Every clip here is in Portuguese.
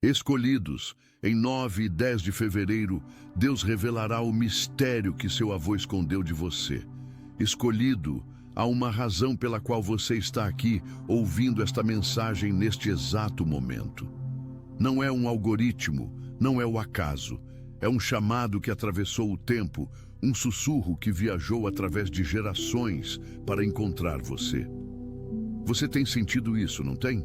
Escolhidos, em 9 e 10 de fevereiro, Deus revelará o mistério que seu avô escondeu de você. Escolhido, há uma razão pela qual você está aqui ouvindo esta mensagem neste exato momento. Não é um algoritmo, não é o acaso. É um chamado que atravessou o tempo, um sussurro que viajou através de gerações para encontrar você. Você tem sentido isso, não tem?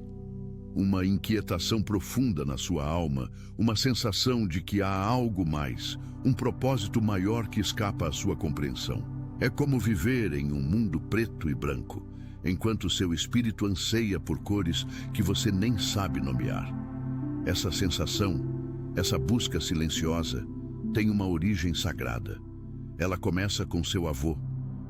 Uma inquietação profunda na sua alma, uma sensação de que há algo mais, um propósito maior que escapa à sua compreensão. É como viver em um mundo preto e branco, enquanto seu espírito anseia por cores que você nem sabe nomear. Essa sensação, essa busca silenciosa, tem uma origem sagrada. Ela começa com seu avô.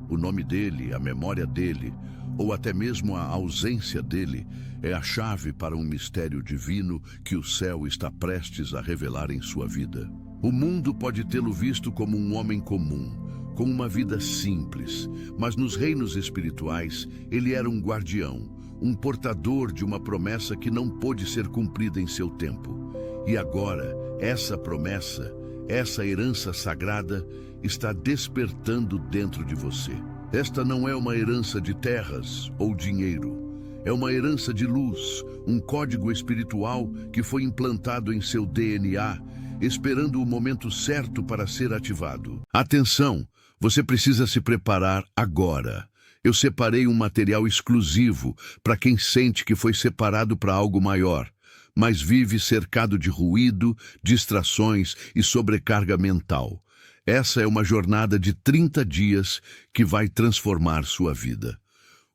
O nome dele, a memória dele, ou até mesmo a ausência dele, é a chave para um mistério divino que o céu está prestes a revelar em sua vida. O mundo pode tê-lo visto como um homem comum, com uma vida simples, mas nos reinos espirituais ele era um guardião, um portador de uma promessa que não pôde ser cumprida em seu tempo. E agora, essa promessa, essa herança sagrada, está despertando dentro de você. Esta não é uma herança de terras ou dinheiro. É uma herança de luz, um código espiritual que foi implantado em seu DNA, esperando o momento certo para ser ativado. Atenção, você precisa se preparar agora. Eu separei um material exclusivo para quem sente que foi separado para algo maior, mas vive cercado de ruído, distrações e sobrecarga mental. Essa é uma jornada de 30 dias que vai transformar sua vida.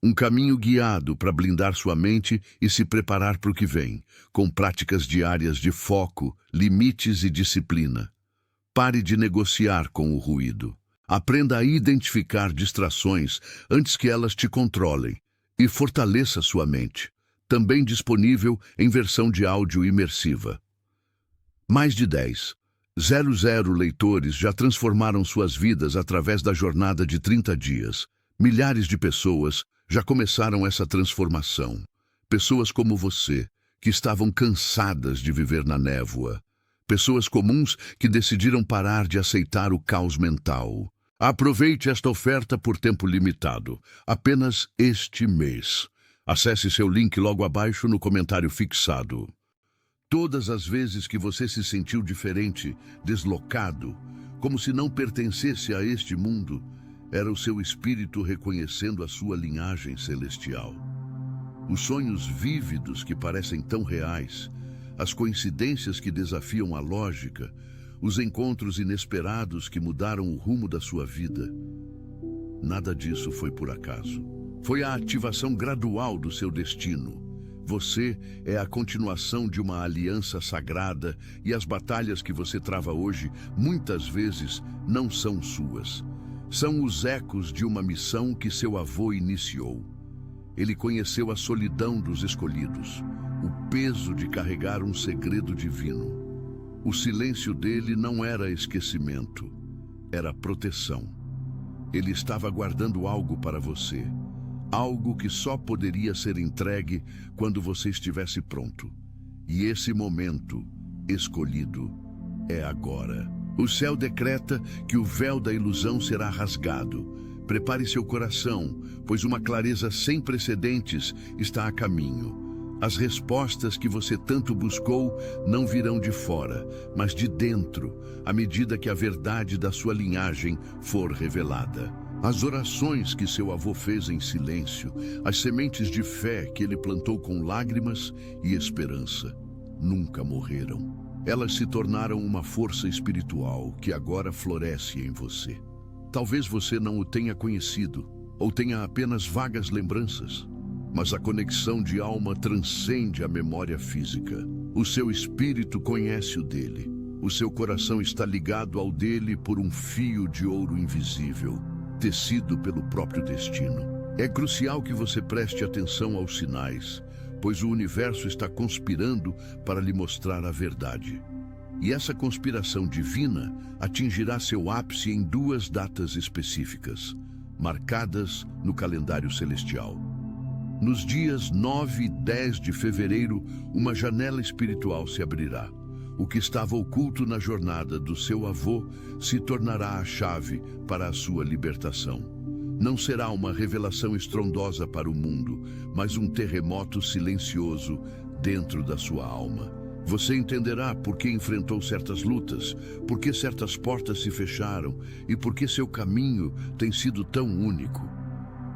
Um caminho guiado para blindar sua mente e se preparar para o que vem, com práticas diárias de foco, limites e disciplina. Pare de negociar com o ruído. Aprenda a identificar distrações antes que elas te controlem e fortaleça sua mente. Também disponível em versão de áudio imersiva. Mais de 10,00 leitores já transformaram suas vidas através da jornada de 30 dias. Milhares de pessoas já começaram essa transformação. Pessoas como você, que estavam cansadas de viver na névoa. Pessoas comuns que decidiram parar de aceitar o caos mental. Aproveite esta oferta por tempo limitado, apenas este mês. Acesse seu link logo abaixo no comentário fixado. Todas as vezes que você se sentiu diferente, deslocado, como se não pertencesse a este mundo, era o seu espírito reconhecendo a sua linhagem celestial. Os sonhos vívidos que parecem tão reais, as coincidências que desafiam a lógica, os encontros inesperados que mudaram o rumo da sua vida. Nada disso foi por acaso. Foi a ativação gradual do seu destino. Você é a continuação de uma aliança sagrada e as batalhas que você trava hoje, muitas vezes, não são suas. São os ecos de uma missão que seu avô iniciou. Ele conheceu a solidão dos escolhidos, o peso de carregar um segredo divino. O silêncio dele não era esquecimento, era proteção. Ele estava guardando algo para você. Algo que só poderia ser entregue quando você estivesse pronto. E esse momento escolhido é agora. O céu decreta que o véu da ilusão será rasgado. Prepare seu coração, pois uma clareza sem precedentes está a caminho. As respostas que você tanto buscou não virão de fora, mas de dentro, à medida que a verdade da sua linhagem for revelada. As orações que seu avô fez em silêncio, as sementes de fé que ele plantou com lágrimas e esperança, nunca morreram. Elas se tornaram uma força espiritual que agora floresce em você. Talvez você não o tenha conhecido, ou tenha apenas vagas lembranças, mas a conexão de alma transcende a memória física. O seu espírito conhece o dele. O seu coração está ligado ao dele por um fio de ouro invisível, tecido pelo próprio destino. É crucial que você preste atenção aos sinais, pois o universo está conspirando para lhe mostrar a verdade. E essa conspiração divina atingirá seu ápice em 2 datas específicas, marcadas no calendário celestial. Nos dias 9 e 10 de fevereiro, uma janela espiritual se abrirá. O que estava oculto na jornada do seu avô se tornará a chave para a sua libertação. Não será uma revelação estrondosa para o mundo, mas um terremoto silencioso dentro da sua alma. Você entenderá por que enfrentou certas lutas, por que certas portas se fecharam e por que seu caminho tem sido tão único.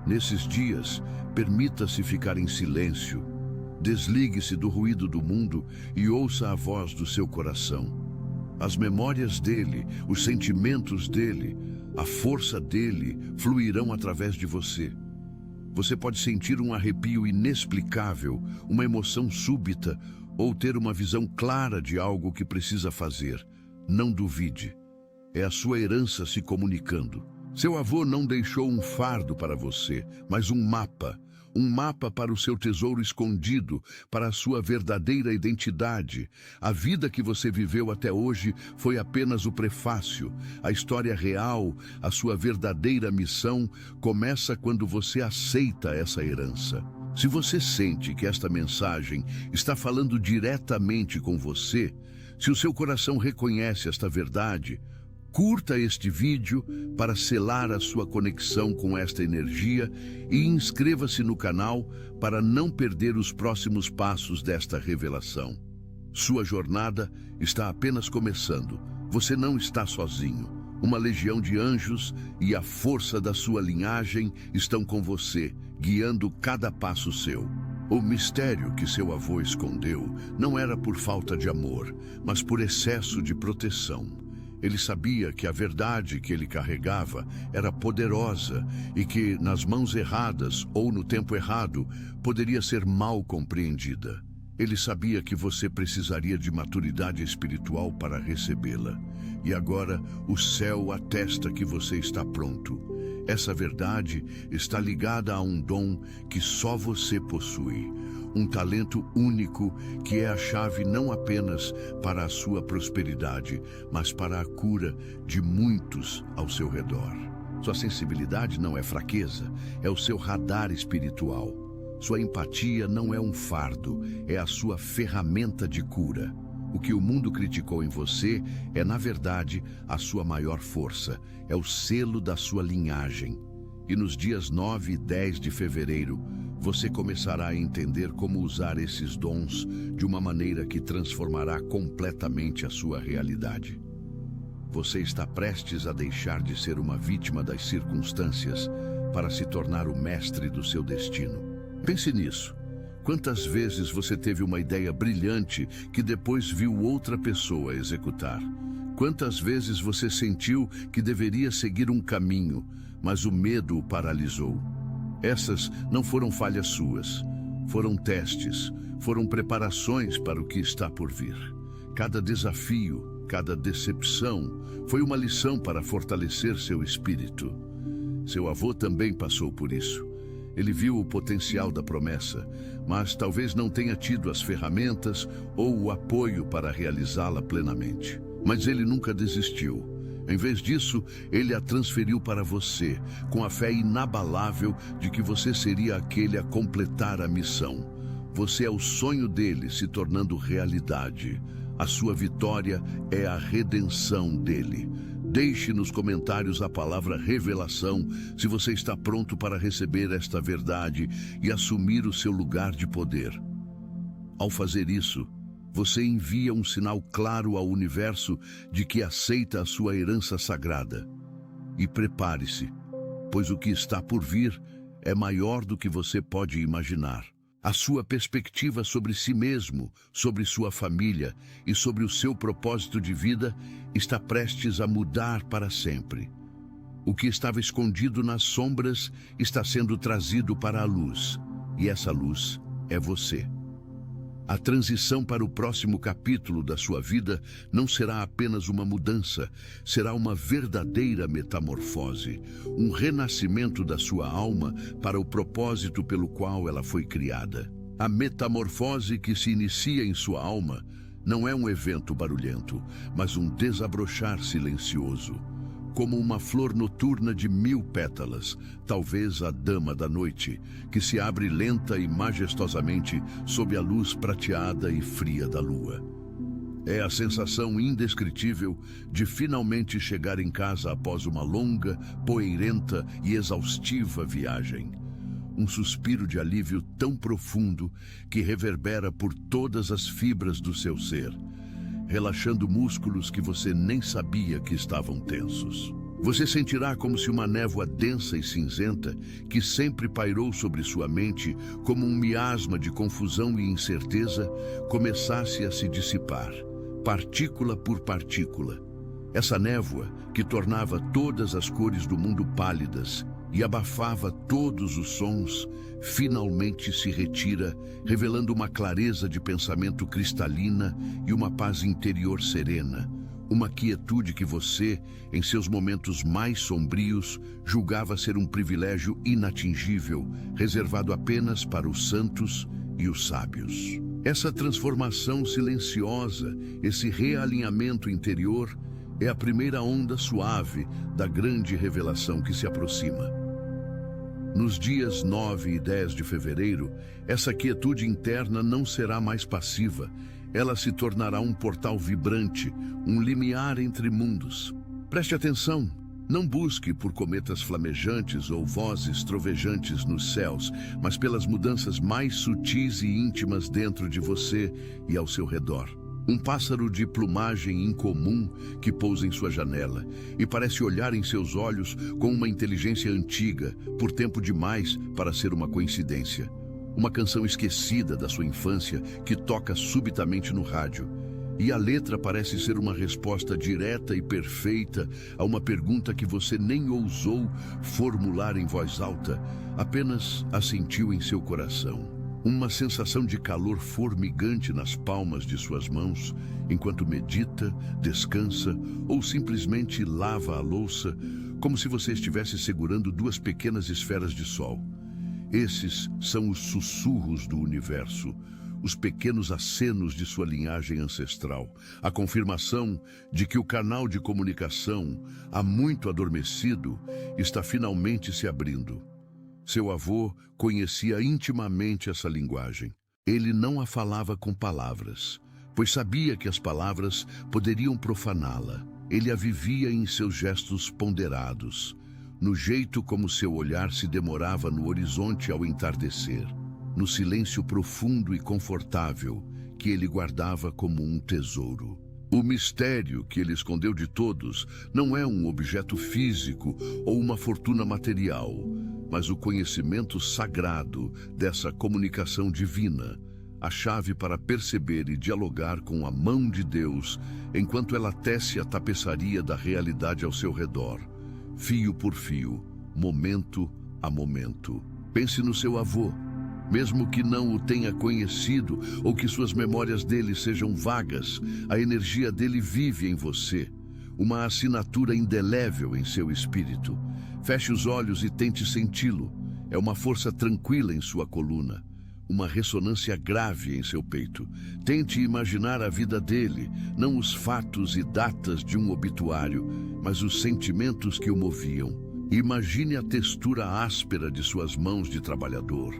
Nesses dias, permita-se ficar em silêncio. Desligue-se do ruído do mundo e ouça a voz do seu coração. As memórias dele, os sentimentos dele, a força dele fluirão através de você. Você pode sentir um arrepio inexplicável, uma emoção súbita ou ter uma visão clara de algo que precisa fazer. Não duvide. É a sua herança se comunicando. Seu avô não deixou um fardo para você, mas um mapa para o seu tesouro escondido, para a sua verdadeira identidade. A vida que você viveu até hoje foi apenas o prefácio. A história real, a sua verdadeira missão, começa quando você aceita essa herança. Se você sente que esta mensagem está falando diretamente com você, se o seu coração reconhece esta verdade, curta este vídeo para selar a sua conexão com esta energia e inscreva-se no canal para não perder os próximos passos desta revelação. Sua jornada está apenas começando. Você não está sozinho. Uma legião de anjos e a força da sua linhagem estão com você, guiando cada passo seu. O mistério que seu avô escondeu não era por falta de amor, mas por excesso de proteção. Ele sabia que a verdade que ele carregava era poderosa e que, nas mãos erradas ou no tempo errado, poderia ser mal compreendida. Ele sabia que você precisaria de maturidade espiritual para recebê-la. E agora o céu atesta que você está pronto. Essa verdade está ligada a um dom que só você possui. Um talento único que é a chave não apenas para a sua prosperidade, mas para a cura de muitos ao seu redor. Sua sensibilidade não é fraqueza, é o seu radar espiritual. Sua empatia não é um fardo, é a sua ferramenta de cura. O que o mundo criticou em você é, na verdade, a sua maior força, é o selo da sua linhagem. E nos dias 9 e 10 de fevereiro, você começará a entender como usar esses dons de uma maneira que transformará completamente a sua realidade. Você está prestes a deixar de ser uma vítima das circunstâncias para se tornar o mestre do seu destino. Pense nisso. Quantas vezes você teve uma ideia brilhante que depois viu outra pessoa executar? Quantas vezes você sentiu que deveria seguir um caminho, mas o medo o paralisou? Essas não foram falhas suas, foram testes, foram preparações para o que está por vir. Cada desafio, cada decepção foi uma lição para fortalecer seu espírito. Seu avô também passou por isso. Ele viu o potencial da promessa, mas talvez não tenha tido as ferramentas ou o apoio para realizá-la plenamente. Mas ele nunca desistiu. Em vez disso, ele a transferiu para você, com a fé inabalável de que você seria aquele a completar a missão. Você é o sonho dele se tornando realidade. A sua vitória é a redenção dele. Deixe nos comentários a palavra revelação se você está pronto para receber esta verdade e assumir o seu lugar de poder. Ao fazer isso, você envia um sinal claro ao universo de que aceita a sua herança sagrada. E prepare-se, pois o que está por vir é maior do que você pode imaginar. A sua perspectiva sobre si mesmo, sobre sua família e sobre o seu propósito de vida está prestes a mudar para sempre. O que estava escondido nas sombras está sendo trazido para a luz, e essa luz é você. A transição para o próximo capítulo da sua vida não será apenas uma mudança, será uma verdadeira metamorfose, um renascimento da sua alma para o propósito pelo qual ela foi criada. A metamorfose que se inicia em sua alma não é um evento barulhento, mas um desabrochar silencioso. como uma flor noturna de 1000 pétalas, talvez a dama da noite, que se abre lenta e majestosamente sob a luz prateada e fria da lua. É a sensação indescritível de finalmente chegar em casa após uma longa, poeirenta e exaustiva viagem. Um suspiro de alívio tão profundo que reverbera por todas as fibras do seu ser, relaxando músculos que você nem sabia que estavam tensos. Você sentirá como se uma névoa densa e cinzenta, que sempre pairou sobre sua mente como um miasma de confusão e incerteza, começasse a se dissipar, partícula por partícula. Essa névoa, que tornava todas as cores do mundo pálidas e abafava todos os sons, finalmente se retira, revelando uma clareza de pensamento cristalina e uma paz interior serena, uma quietude que você, em seus momentos mais sombrios, julgava ser um privilégio inatingível, reservado apenas para os santos e os sábios. Essa transformação silenciosa, esse realinhamento interior, é a primeira onda suave da grande revelação que se aproxima. Nos dias 9 e 10 de fevereiro, essa quietude interna não será mais passiva. Ela se tornará um portal vibrante, um limiar entre mundos. Preste atenção, não busque por cometas flamejantes ou vozes trovejantes nos céus, mas pelas mudanças mais sutis e íntimas dentro de você e ao seu redor. Um pássaro de plumagem incomum que pousa em sua janela e parece olhar em seus olhos com uma inteligência antiga, por tempo demais para ser uma coincidência. Uma canção esquecida da sua infância que toca subitamente no rádio. E a letra parece ser uma resposta direta e perfeita a uma pergunta que você nem ousou formular em voz alta, apenas a sentiu em seu coração. Uma sensação de calor formigante nas palmas de suas mãos, enquanto medita, descansa ou simplesmente lava a louça, como se você estivesse segurando 2 pequenas esferas de sol. Esses são os sussurros do universo, os pequenos acenos de sua linhagem ancestral, a confirmação de que o canal de comunicação, há muito adormecido, está finalmente se abrindo. Seu avô conhecia intimamente essa linguagem. Ele não a falava com palavras, pois sabia que as palavras poderiam profaná-la. Ele a vivia em seus gestos ponderados, no jeito como seu olhar se demorava no horizonte ao entardecer, no silêncio profundo e confortável que ele guardava como um tesouro. O mistério que ele escondeu de todos não é um objeto físico ou uma fortuna material, mas o conhecimento sagrado dessa comunicação divina, a chave para perceber e dialogar com a mão de Deus enquanto ela tece a tapeçaria da realidade ao seu redor, fio por fio, momento a momento. Pense no seu avô. Mesmo que não o tenha conhecido ou que suas memórias dele sejam vagas, a energia dele vive em você, uma assinatura indelével em seu espírito. Feche os olhos e tente senti-lo. É uma força tranquila em sua coluna, uma ressonância grave em seu peito. Tente imaginar a vida dele, não os fatos e datas de um obituário, mas os sentimentos que o moviam. Imagine a textura áspera de suas mãos de trabalhador,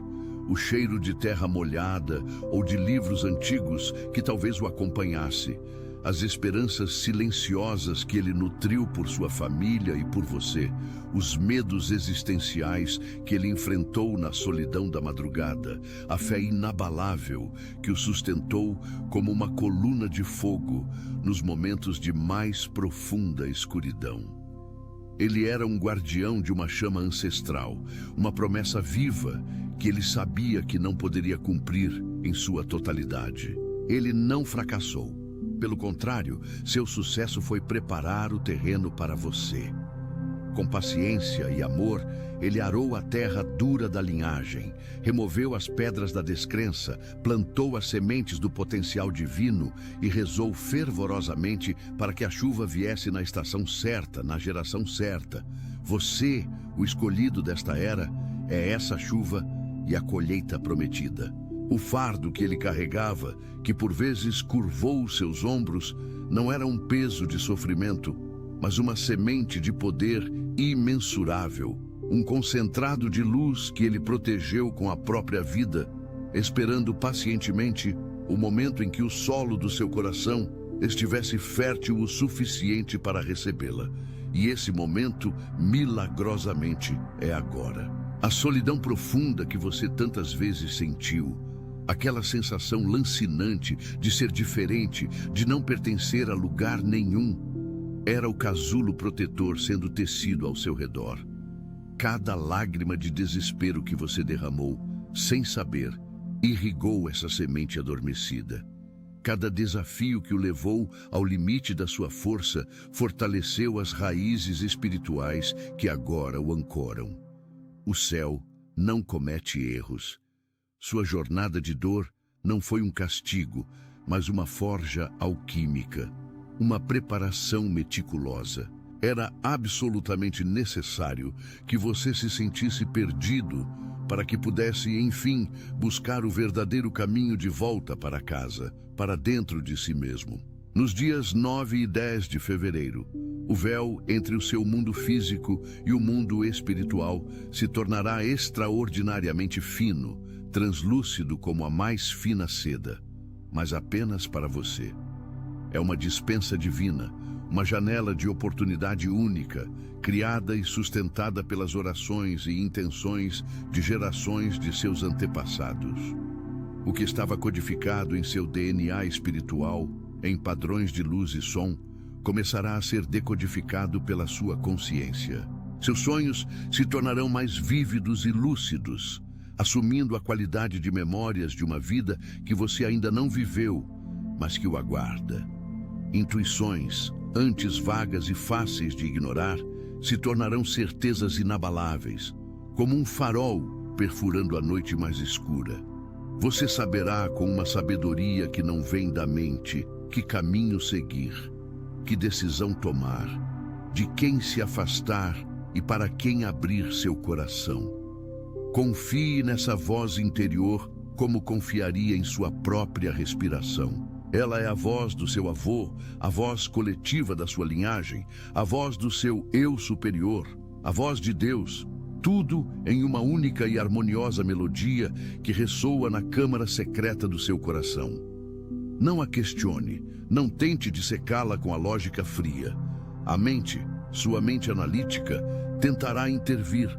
o cheiro de terra molhada ou de livros antigos que talvez o acompanhasse, as esperanças silenciosas que ele nutriu por sua família e por você, os medos existenciais que ele enfrentou na solidão da madrugada, a fé inabalável que o sustentou como uma coluna de fogo nos momentos de mais profunda escuridão. Ele era um guardião de uma chama ancestral, uma promessa viva que ele sabia que não poderia cumprir em sua totalidade. Ele não fracassou. Pelo contrário, seu sucesso foi preparar o terreno para você. Com paciência e amor, ele arou a terra dura da linhagem, removeu as pedras da descrença, plantou as sementes do potencial divino e rezou fervorosamente para que a chuva viesse na estação certa, na geração certa. Você, o escolhido desta era, é essa chuva e a colheita prometida. O fardo que ele carregava, que por vezes curvou seus ombros, não era um peso de sofrimento, mas uma semente de poder imensurável, um concentrado de luz que ele protegeu com a própria vida, esperando pacientemente o momento em que o solo do seu coração estivesse fértil o suficiente para recebê-la. E esse momento, milagrosamente, é agora. A solidão profunda que você tantas vezes sentiu, aquela sensação lancinante de ser diferente, de não pertencer a lugar nenhum, era o casulo protetor sendo tecido ao seu redor. Cada lágrima de desespero que você derramou, sem saber, irrigou essa semente adormecida. Cada desafio que o levou ao limite da sua força fortaleceu as raízes espirituais que agora o ancoram. O céu não comete erros. Sua jornada de dor não foi um castigo, mas uma forja alquímica, uma preparação meticulosa. Era absolutamente necessário que você se sentisse perdido para que pudesse, enfim, buscar o verdadeiro caminho de volta para casa, para dentro de si mesmo. Nos dias 9 e 10 de fevereiro, o véu entre o seu mundo físico e o mundo espiritual se tornará extraordinariamente fino, translúcido como a mais fina seda, mas apenas para você. É uma dispensa divina, uma janela de oportunidade única, criada e sustentada pelas orações e intenções de gerações de seus antepassados. O que estava codificado em seu DNA espiritual, em padrões de luz e som, começará a ser decodificado pela sua consciência. Seus sonhos se tornarão mais vívidos e lúcidos, assumindo a qualidade de memórias de uma vida que você ainda não viveu, mas que o aguarda. Intuições, antes vagas e fáceis de ignorar, se tornarão certezas inabaláveis, como um farol perfurando a noite mais escura. Você saberá com uma sabedoria que não vem da mente que caminho seguir, que decisão tomar, de quem se afastar e para quem abrir seu coração. Confie nessa voz interior como confiaria em sua própria respiração. Ela é a voz do seu avô, a voz coletiva da sua linhagem, a voz do seu eu superior, a voz de Deus, tudo em uma única e harmoniosa melodia que ressoa na câmara secreta do seu coração. Não a questione, não tente dissecá-la com a lógica fria. A mente, sua mente analítica, tentará intervir.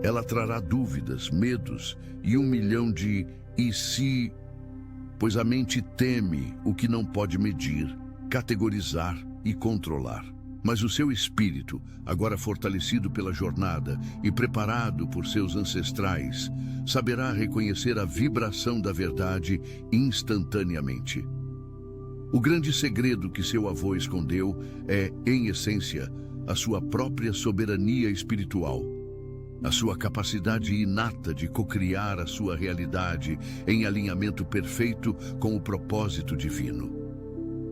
Ela trará dúvidas, medos e 1.000.000 de "e se", pois a mente teme o que não pode medir, categorizar e controlar. Mas o seu espírito, agora fortalecido pela jornada e preparado por seus ancestrais, saberá reconhecer a vibração da verdade instantaneamente. O grande segredo que seu avô escondeu é, em essência, a sua própria soberania espiritual, a sua capacidade inata de cocriar a sua realidade em alinhamento perfeito com o propósito divino.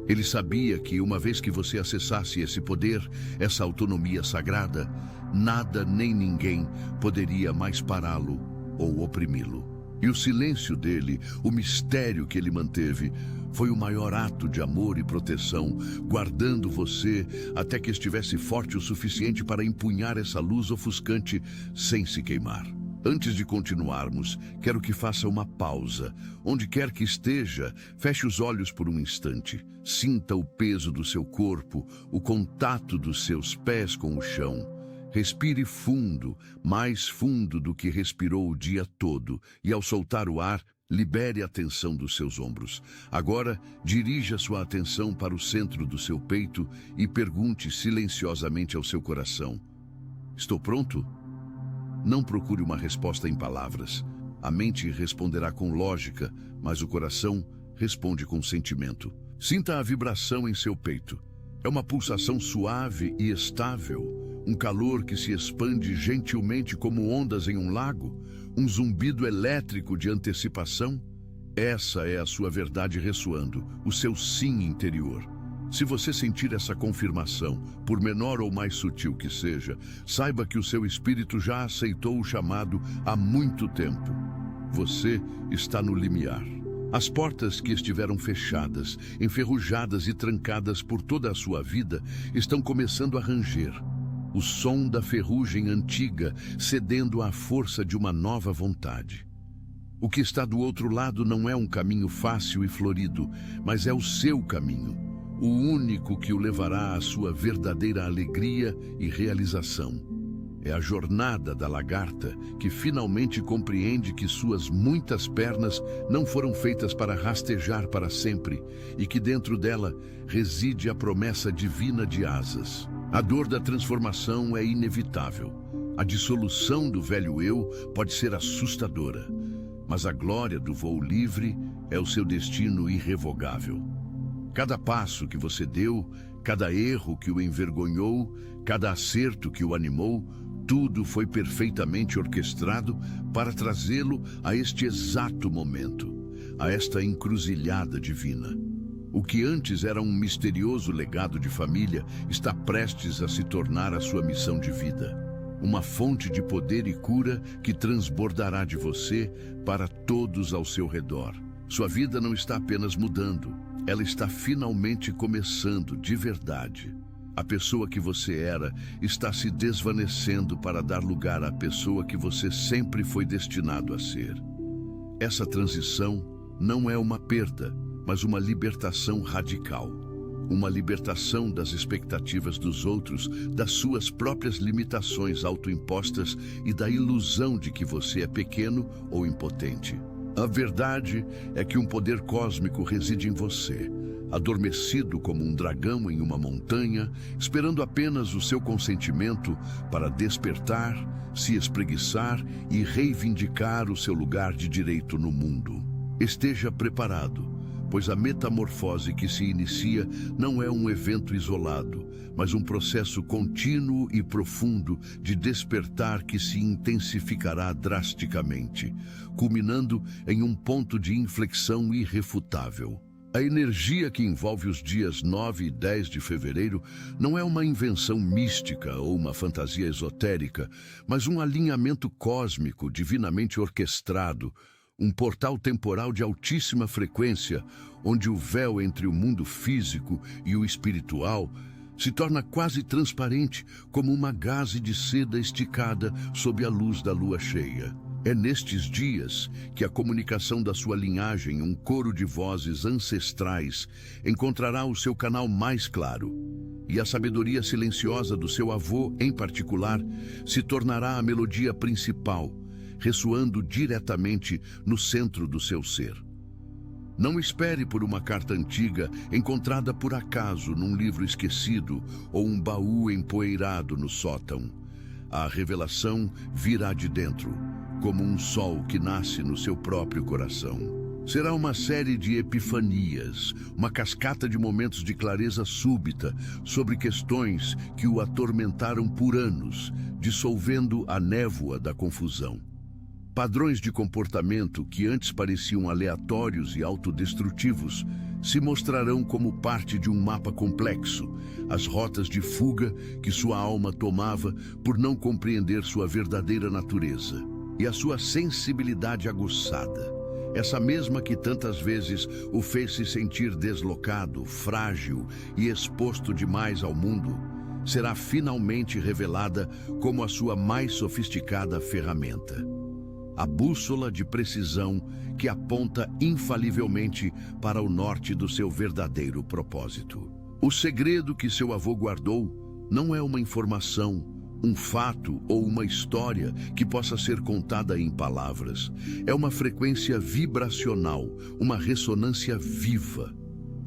Ele sabia que, uma vez que você acessasse esse poder, essa autonomia sagrada, nada nem ninguém poderia mais pará-lo ou oprimi-lo. E o silêncio dele, o mistério que ele manteve, foi o maior ato de amor e proteção, guardando você até que estivesse forte o suficiente para empunhar essa luz ofuscante sem se queimar. Antes de continuarmos, quero que faça uma pausa. Onde quer que esteja, feche os olhos por um instante. Sinta o peso do seu corpo, o contato dos seus pés com o chão. Respire fundo, mais fundo do que respirou o dia todo, e ao soltar o ar, libere a tensão dos seus ombros. Agora, dirija sua atenção para o centro do seu peito e pergunte silenciosamente ao seu coração: estou pronto? Não procure uma resposta em palavras. A mente responderá com lógica, mas o coração responde com sentimento. Sinta a vibração em seu peito. É uma pulsação suave e estável, um calor que se expande gentilmente como ondas em um lago, um zumbido elétrico de antecipação. Essa é a sua verdade ressoando, o seu sim interior. Se você sentir essa confirmação, por menor ou mais sutil que seja, saiba que o seu espírito já aceitou o chamado há muito tempo. Você está no limiar. As portas que estiveram fechadas, enferrujadas e trancadas por toda a sua vida, estão começando a ranger. O som da ferrugem antiga cedendo à força de uma nova vontade. O que está do outro lado não é um caminho fácil e florido, mas é o seu caminho, o único que o levará à sua verdadeira alegria e realização. É a jornada da lagarta que finalmente compreende que suas muitas pernas não foram feitas para rastejar para sempre e que dentro dela reside a promessa divina de asas. A dor da transformação é inevitável. A dissolução do velho eu pode ser assustadora, mas a glória do voo livre é o seu destino irrevogável. Cada passo que você deu, cada erro que o envergonhou, cada acerto que o animou, tudo foi perfeitamente orquestrado para trazê-lo a este exato momento, a esta encruzilhada divina. O que antes era um misterioso legado de família está prestes a se tornar a sua missão de vida. Uma fonte de poder e cura que transbordará de você para todos ao seu redor. Sua vida não está apenas mudando, ela está finalmente começando de verdade. A pessoa que você era está se desvanecendo para dar lugar à pessoa que você sempre foi destinado a ser. Essa transição não é uma perda, mas uma libertação radical. Uma libertação das expectativas dos outros, das suas próprias limitações autoimpostas e da ilusão de que você é pequeno ou impotente. A verdade é que um poder cósmico reside em você, adormecido como um dragão em uma montanha, esperando apenas o seu consentimento para despertar, se espreguiçar e reivindicar o seu lugar de direito no mundo. Esteja preparado, pois a metamorfose que se inicia não é um evento isolado, mas um processo contínuo e profundo de despertar que se intensificará drasticamente, culminando em um ponto de inflexão irrefutável. A energia que envolve os dias 9 e 10 de fevereiro não é uma invenção mística ou uma fantasia esotérica, mas um alinhamento cósmico divinamente orquestrado, um portal temporal de altíssima frequência, onde o véu entre o mundo físico e o espiritual se torna quase transparente, como uma gaze de seda esticada sob a luz da lua cheia. É nestes dias que a comunicação da sua linhagem, um coro de vozes ancestrais, encontrará o seu canal mais claro. E a sabedoria silenciosa do seu avô, em particular, se tornará a melodia principal, ressoando diretamente no centro do seu ser. Não espere por uma carta antiga encontrada por acaso num livro esquecido ou um baú empoeirado no sótão. A revelação virá de dentro, como um sol que nasce no seu próprio coração. Será uma série de epifanias, uma cascata de momentos de clareza súbita sobre questões que o atormentaram por anos, dissolvendo a névoa da confusão. Padrões de comportamento que antes pareciam aleatórios e autodestrutivos se mostrarão como parte de um mapa complexo, as rotas de fuga que sua alma tomava por não compreender sua verdadeira natureza. E a sua sensibilidade aguçada, essa mesma que tantas vezes o fez se sentir deslocado, frágil e exposto demais ao mundo, será finalmente revelada como a sua mais sofisticada ferramenta. A bússola de precisão que aponta infalivelmente para o norte do seu verdadeiro propósito. O segredo que seu avô guardou não é uma informação, um fato ou uma história que possa ser contada em palavras. É uma frequência vibracional, uma ressonância viva.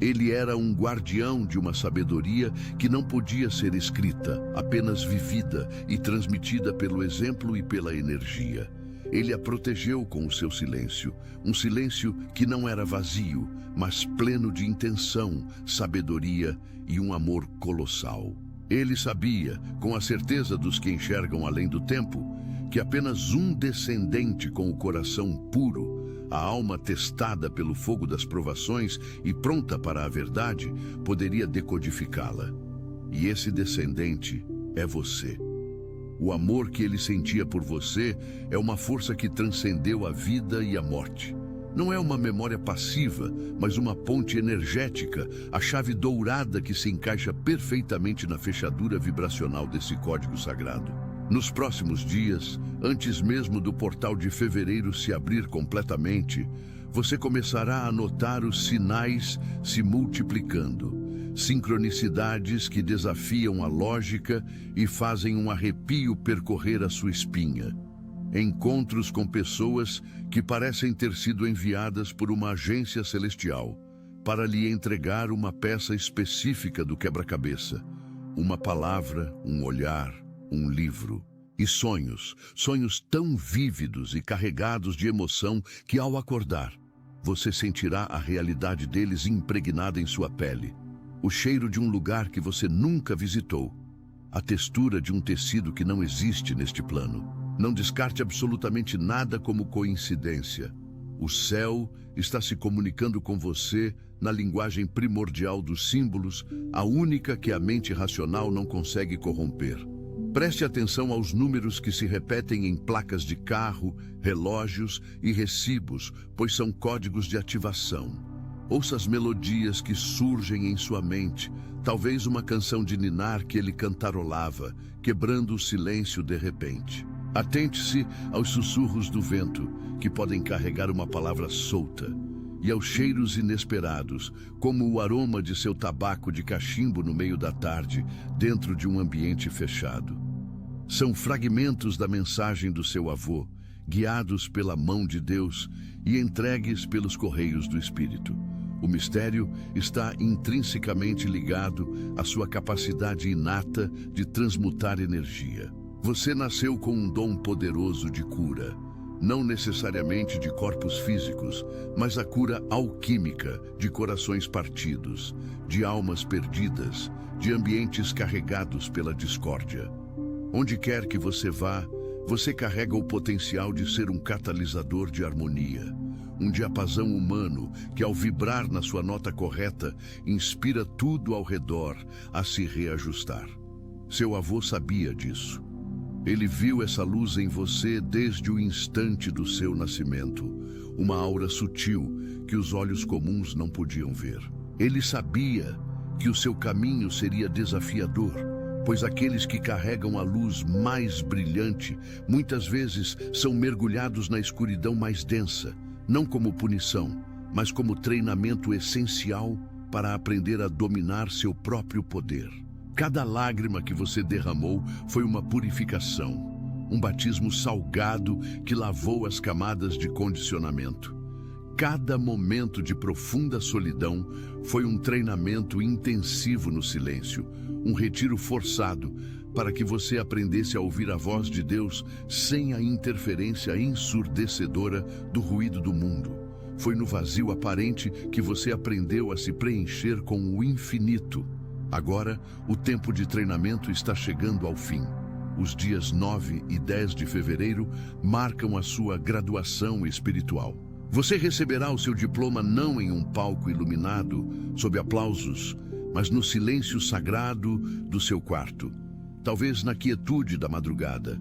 Ele era um guardião de uma sabedoria que não podia ser escrita, apenas vivida e transmitida pelo exemplo e pela energia. Ele a protegeu com o seu silêncio, um silêncio que não era vazio, mas pleno de intenção, sabedoria e um amor colossal. Ele sabia, com a certeza dos que enxergam além do tempo, que apenas um descendente com o coração puro, a alma testada pelo fogo das provações e pronta para a verdade, poderia decodificá-la. E esse descendente é você. O amor que ele sentia por você é uma força que transcendeu a vida e a morte. Não é uma memória passiva, mas uma ponte energética, a chave dourada que se encaixa perfeitamente na fechadura vibracional desse código sagrado. Nos próximos dias, antes mesmo do portal de fevereiro se abrir completamente, você começará a notar os sinais se multiplicando, sincronicidades que desafiam a lógica e fazem um arrepio percorrer a sua espinha. Encontros com pessoas que parecem ter sido enviadas por uma agência celestial para lhe entregar uma peça específica do quebra-cabeça, uma palavra, um olhar, um livro. E sonhos tão vívidos e carregados de emoção que, ao acordar, você sentirá a realidade deles impregnada em sua pele. O cheiro de um lugar que você nunca visitou, a textura de um tecido que não existe neste plano. Não descarte absolutamente nada como coincidência. O céu está se comunicando com você na linguagem primordial dos símbolos, a única que a mente racional não consegue corromper. Preste atenção aos números que se repetem em placas de carro, relógios e recibos, pois são códigos de ativação. Ouça as melodias que surgem em sua mente, talvez uma canção de ninar que ele cantarolava, quebrando o silêncio de repente. Atente-se aos sussurros do vento, que podem carregar uma palavra solta, e aos cheiros inesperados, como o aroma de seu tabaco de cachimbo no meio da tarde, dentro de um ambiente fechado. São fragmentos da mensagem do seu avô, guiados pela mão de Deus e entregues pelos correios do Espírito. O mistério está intrinsecamente ligado à sua capacidade inata de transmutar energia. Você nasceu com um dom poderoso de cura, não necessariamente de corpos físicos, mas a cura alquímica de corações partidos, de almas perdidas, de ambientes carregados pela discórdia. Onde quer que você vá, você carrega o potencial de ser um catalisador de harmonia, um diapasão humano que, ao vibrar na sua nota correta, inspira tudo ao redor a se reajustar. Seu avô sabia disso. Ele viu essa luz em você desde o instante do seu nascimento, uma aura sutil que os olhos comuns não podiam ver. Ele sabia que o seu caminho seria desafiador, pois aqueles que carregam a luz mais brilhante muitas vezes são mergulhados na escuridão mais densa, não como punição, mas como treinamento essencial para aprender a dominar seu próprio poder. Cada lágrima que você derramou foi uma purificação, um batismo salgado que lavou as camadas de condicionamento. Cada momento de profunda solidão foi um treinamento intensivo no silêncio, um retiro forçado para que você aprendesse a ouvir a voz de Deus sem a interferência ensurdecedora do ruído do mundo. Foi no vazio aparente que você aprendeu a se preencher com o infinito. Agora, o tempo de treinamento está chegando ao fim. Os dias 9 e 10 de fevereiro marcam a sua graduação espiritual. Você receberá o seu diploma não em um palco iluminado, sob aplausos, mas no silêncio sagrado do seu quarto, talvez na quietude da madrugada,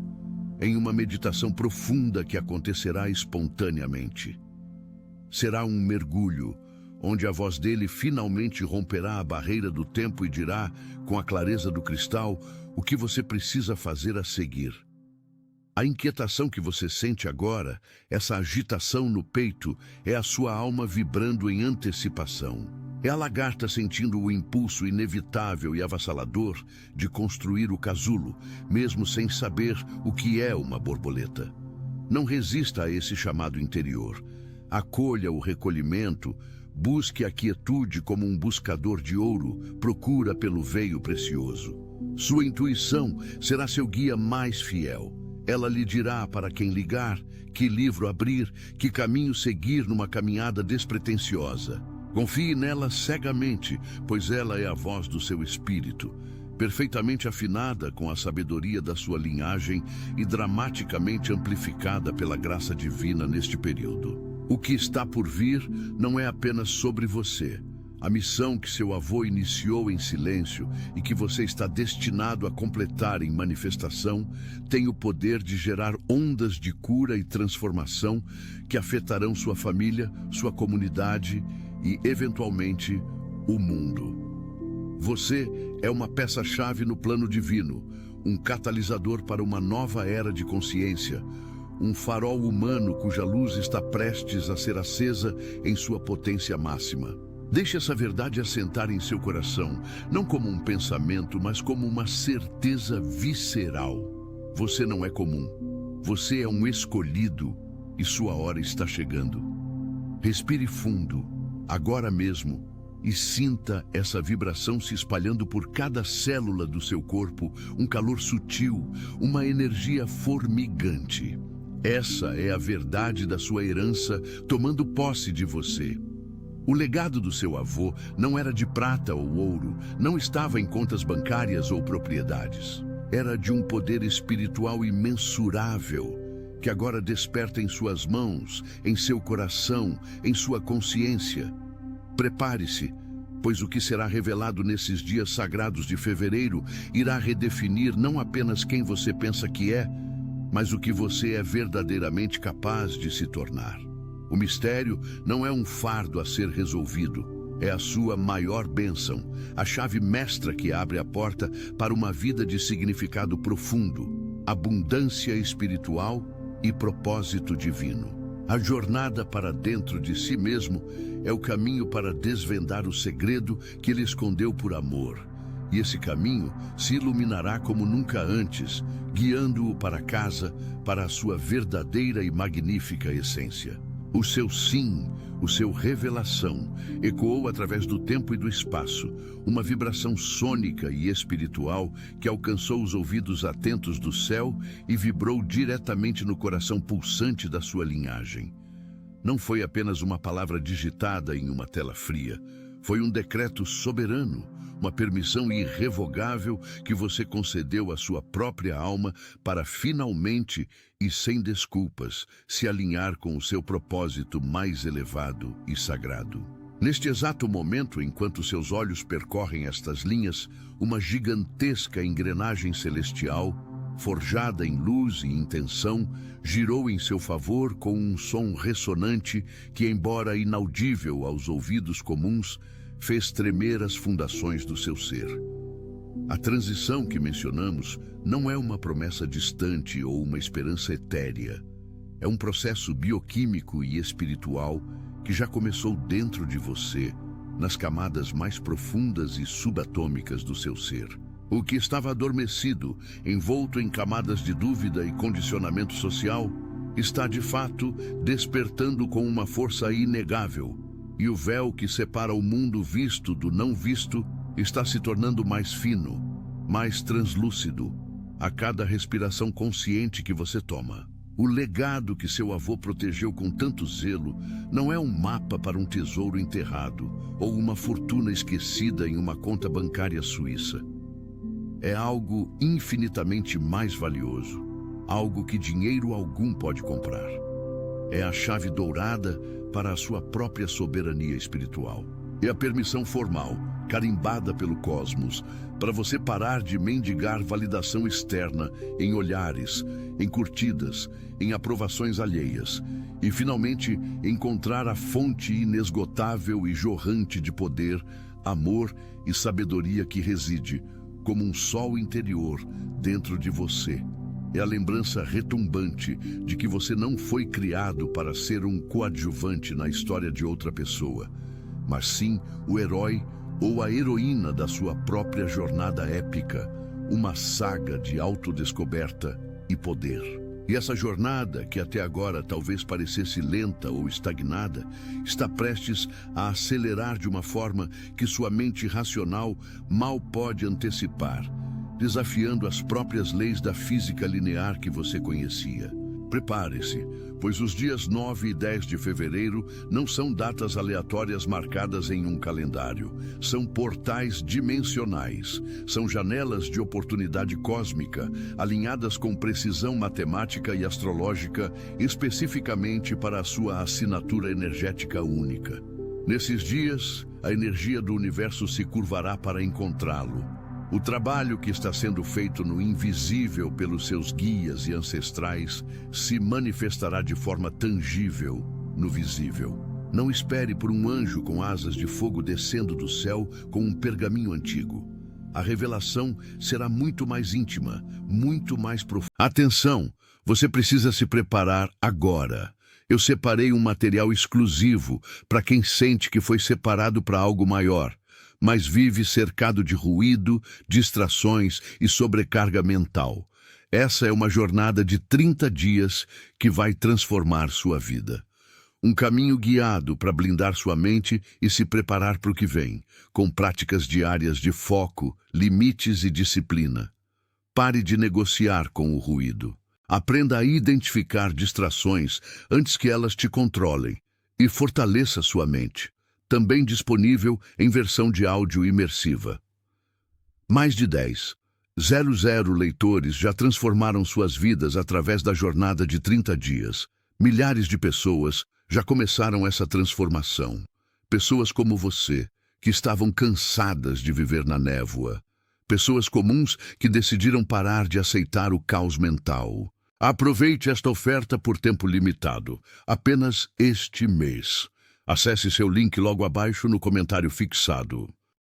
em uma meditação profunda que acontecerá espontaneamente. Será um mergulho, onde a voz dele finalmente romperá a barreira do tempo e dirá, com a clareza do cristal, o que você precisa fazer a seguir. A inquietação que você sente agora, essa agitação no peito, é a sua alma vibrando em antecipação. É a lagarta sentindo o impulso inevitável e avassalador de construir o casulo, mesmo sem saber o que é uma borboleta. Não resista a esse chamado interior. Acolha o recolhimento, busque a quietude como um buscador de ouro procura pelo veio precioso. Sua intuição será seu guia mais fiel. Ela lhe dirá para quem ligar, que livro abrir, que caminho seguir numa caminhada despretensiosa. Confie nela cegamente, pois ela é a voz do seu espírito, perfeitamente afinada com a sabedoria da sua linhagem e dramaticamente amplificada pela graça divina neste período. O que está por vir não é apenas sobre você, A missão que seu avô iniciou em silêncio e que você está destinado a completar em manifestação tem o poder de gerar ondas de cura e transformação que afetarão sua família, sua comunidade e, eventualmente, o mundo. Você é uma peça-chave no plano divino, um catalisador para uma nova era de consciência, um farol humano cuja luz está prestes a ser acesa em sua potência máxima. Deixe essa verdade assentar em seu coração, não como um pensamento, mas como uma certeza visceral. Você não é comum. Você é um escolhido e sua hora está chegando. Respire fundo, agora mesmo, e sinta essa vibração se espalhando por cada célula do seu corpo, um calor sutil, uma energia formigante. Essa é a verdade da sua herança tomando posse de você. O legado do seu avô não era de prata ou ouro, não estava em contas bancárias ou propriedades. Era de um poder espiritual imensurável, que agora desperta em suas mãos, em seu coração, em sua consciência. Prepare-se, pois o que será revelado nesses dias sagrados de fevereiro irá redefinir não apenas quem você pensa que é, mas o que você é verdadeiramente capaz de se tornar. O mistério não é um fardo a ser resolvido, é a sua maior bênção, a chave mestra que abre a porta para uma vida de significado profundo, abundância espiritual e propósito divino. A jornada para dentro de si mesmo é o caminho para desvendar o segredo que ele escondeu por amor. E esse caminho se iluminará como nunca antes, guiando-o para casa, para a sua verdadeira e magnífica essência. O seu sim, o seu revelação, ecoou através do tempo e do espaço, uma vibração sônica e espiritual que alcançou os ouvidos atentos do céu e vibrou diretamente no coração pulsante da sua linhagem. Não foi apenas uma palavra digitada em uma tela fria, foi um decreto soberano, uma permissão irrevogável que você concedeu à sua própria alma para finalmente e sem desculpas se alinhar com o seu propósito mais elevado e sagrado. Neste exato momento, enquanto seus olhos percorrem estas linhas, uma gigantesca engrenagem celestial, forjada em luz e intenção, girou em seu favor com um som ressonante que, embora inaudível aos ouvidos comuns, fez tremer as fundações do seu ser. A transição que mencionamos não é uma promessa distante ou uma esperança etérea. É um processo bioquímico e espiritual que já começou dentro de você, nas camadas mais profundas e subatômicas do seu ser. O que estava adormecido, envolto em camadas de dúvida e condicionamento social, está de fato despertando com uma força inegável. E o véu que separa o mundo visto do não visto está se tornando mais fino, mais translúcido, a cada respiração consciente que você toma. O legado que seu avô protegeu com tanto zelo não é um mapa para um tesouro enterrado ou uma fortuna esquecida em uma conta bancária suíça. É algo infinitamente mais valioso, algo que dinheiro algum pode comprar. É a chave dourada para a sua própria soberania espiritual. É a permissão formal, carimbada pelo cosmos, para você parar de mendigar validação externa em olhares, em curtidas, em aprovações alheias, e finalmente encontrar a fonte inesgotável e jorrante de poder, amor e sabedoria que reside, como um sol interior, dentro de você. É a lembrança retumbante de que você não foi criado para ser um coadjuvante na história de outra pessoa, mas sim o herói ou a heroína da sua própria jornada épica, uma saga de autodescoberta e poder. E essa jornada, que até agora talvez parecesse lenta ou estagnada, está prestes a acelerar de uma forma que sua mente racional mal pode antecipar, desafiando as próprias leis da física linear que você conhecia. Prepare-se, pois os dias 9 e 10 de fevereiro não são datas aleatórias marcadas em um calendário. São portais dimensionais, são janelas de oportunidade cósmica, alinhadas com precisão matemática e astrológica, especificamente para a sua assinatura energética única. Nesses dias, a energia do universo se curvará para encontrá-lo. O trabalho que está sendo feito no invisível pelos seus guias e ancestrais se manifestará de forma tangível no visível. Não espere por um anjo com asas de fogo descendo do céu com um pergaminho antigo. A revelação será muito mais íntima, muito mais profunda. Atenção! Você precisa se preparar agora. Eu separei um material exclusivo para quem sente que foi separado para algo maior, mas vive cercado de ruído, distrações e sobrecarga mental. Essa é uma jornada de 30 dias que vai transformar sua vida. Um caminho guiado para blindar sua mente e se preparar para o que vem, com práticas diárias de foco, limites e disciplina. Pare de negociar com o ruído. Aprenda a identificar distrações antes que elas te controlem e fortaleça sua mente. Também disponível em versão de áudio imersiva. Mais de 10,000 leitores já transformaram suas vidas através da jornada de 30 dias. Milhares de pessoas já começaram essa transformação. Pessoas como você, que estavam cansadas de viver na névoa. Pessoas comuns que decidiram parar de aceitar o caos mental. Aproveite esta oferta por tempo limitado, apenas este mês. Acesse seu link logo abaixo no comentário fixado.